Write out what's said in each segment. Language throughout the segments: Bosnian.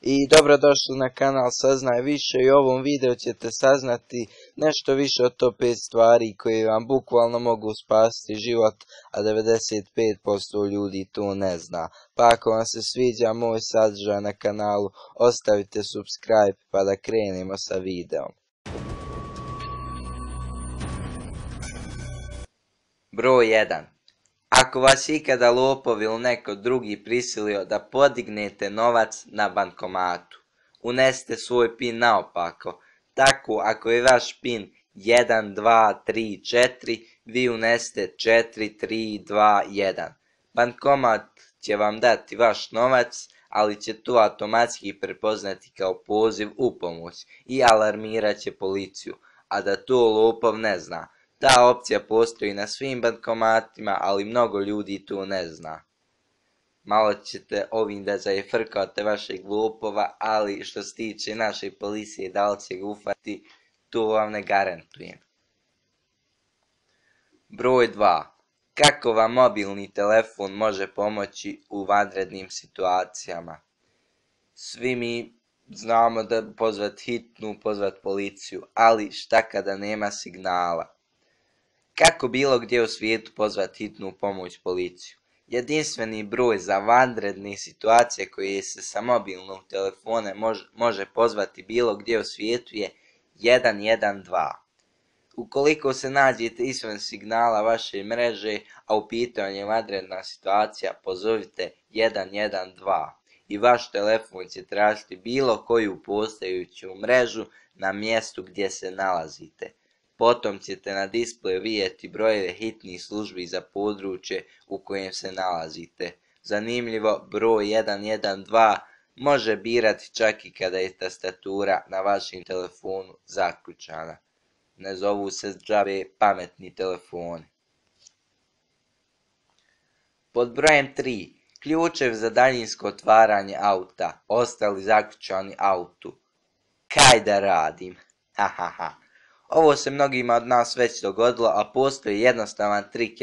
I dobrodošli na kanal Saznaj više i u ovom videu ćete saznati nešto više od top 5 stvari koje vam bukvalno mogu spasiti život, a 95% ljudi to ne zna. Pa ako vam se sviđa moj sadržaj na kanalu, ostavite subscribe pa da krenemo sa videom. Broj 1. Ako vas ikada lopov ili neko drugi prisilio da podignete novac na bankomatu, unesite svoj PIN naopako. Tako ako je vaš PIN 1, 2, 3, 4, vi unesite 4, 3, 2, 1. Bankomat će vam dati vaš novac, ali će to automatski prepoznati kao poziv u pomoć i alarmirat će policiju, a da to lopov ne zna. Ta opcija postoji na svim bankomatima, ali mnogo ljudi to ne zna. Malo ćete ovim da zajefrkate vašeg lopova, ali što se tiče naše policije da li će ga ufati, to vam ne garantujem. Broj 2. Kako vam mobilni telefon može pomoći u vanrednim situacijama? Svi mi znamo da pozvati hitnu, pozvati policiju, ali šta kada nema signala? Kako bilo gdje u svijetu pozvati hitnu pomoć policiju? Jedinstveni broj za vanredne situacije koje se sa mobilnog telefona može pozvati bilo gdje u svijetu je 112. Ukoliko se nađete izvan signala vaše mreže, a u pitanju je vanredna situacija, pozovite 112 i vaš telefon će tražiti bilo koju postojeću mrežu na mjestu gdje se nalazite. Potom ćete na displeju vidjeti brojeve hitnih službi za područje u kojem se nalazite. Zanimljivo, broj 112 može birati čak i kada je tastatura na vašem telefonu zaključana. Ne zovu se džabe pametni telefoni. Pod brojem 3. Ključev za daljinsko otvaranje auta, ostali zaključani autu. Kaj da radim? Ovo se mnogima od nas već dogodilo, a postoji jednostavan trik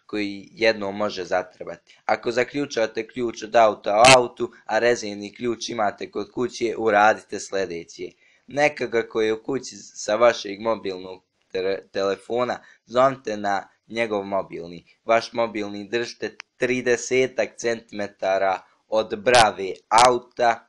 koji jednom može zatrebati. Ako zaključate ključ od auta u autu, a rezervni ključ imate kod kuće, uradite sljedeće. Nekoga koji je u kući sa vašeg mobilnog telefona, zovite na njegov mobilni. Vaš mobilni držite 30 cm od brave auta.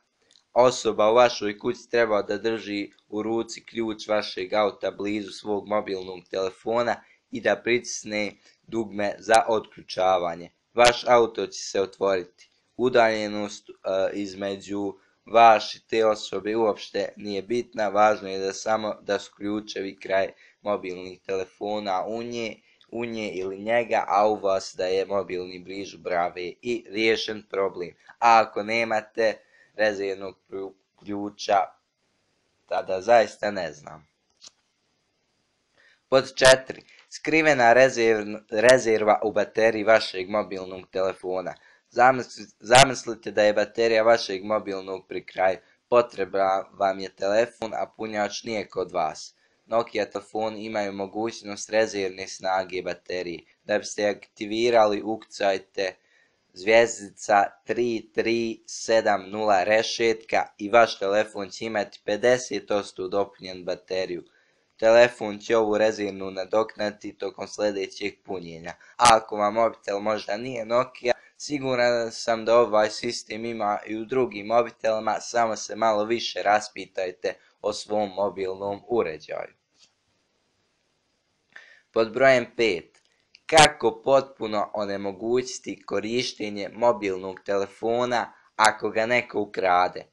Osoba u vašoj kući treba da drži u ruci ključ vašeg auta blizu svog mobilnog telefona i da pritisne dugme za otključavanje. Vaš auto će se otvoriti. Udaljenost između vaš i te osobe uopšte nije bitna, važno je da su ključevi kraj mobilnih telefona u nje ili njega, a u vas da je mobilni blizu brave i riješen problem. A ako nemate rezervnog ključa, tada zaista ne znam. Pod 4. Skrivena rezerva u bateriji vašeg mobilnog telefona. Zamislite da je baterija vašeg mobilnog pri kraju. Potreban vam je telefon, a punjač nije kod vas. Nokia telefoni imaju mogućnost rezervne snage baterije. Da biste aktivirali, ukucajte zvjezdica 3370 rešetka i vaš telefon će imati 50% dopunjen bateriju. Telefon će ovu rezervnu nadoknati tokom sljedećeg punjenja. A ako vam mobitel možda nije Nokia, siguran sam da ovaj sistem ima i u drugim mobitelima, samo se malo više raspitajte o svom mobilnom uređaju. Pod brojem 5. Kako potpuno onemogućiti korištenje mobilnog telefona ako ga neko ukrade?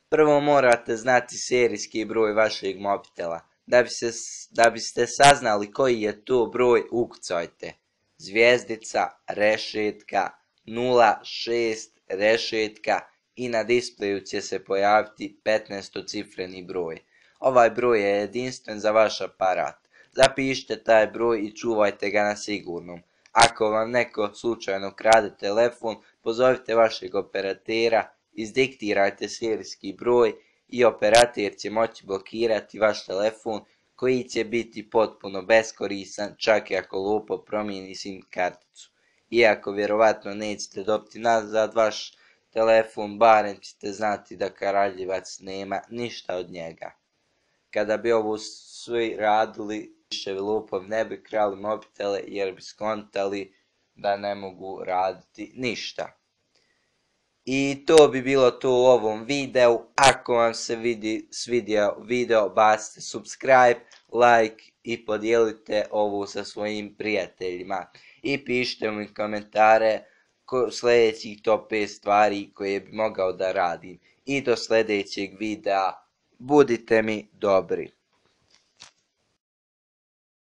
Prvo morate znati serijski broj vašeg mobitela. Da biste saznali koji je to broj, ukucajte zvjezdica, rešetka, 06, rešetka i na displeju će se pojaviti 15-cifreni broj. Ovaj broj je jedinstven za vaš aparat. Zapišite taj broj i čuvajte ga na sigurnom. Ako vam neko slučajno krade telefon, pozovite vašeg operatera, izdiktirajte serijski broj i operater će moći blokirati vaš telefon koji će biti potpuno beskoristan čak i ako lopov promijeni SIM karticu. Iako vjerovatno nećete dobiti nazad vaš telefon, barem ćete znati da kradljivac nema ništa od njega. Kada bi ovo svi radili, više lupom ne bi krali mobitele jer bi skontali da ne mogu raditi ništa. I to bi bilo to u ovom videu. Ako vam se svidio video, bacite subscribe, like i podijelite ovo sa svojim prijateljima. I pišite mi komentare sljedećih top 5 stvari koje bi mogao da radim. I do sljedećeg videa, budite mi dobri.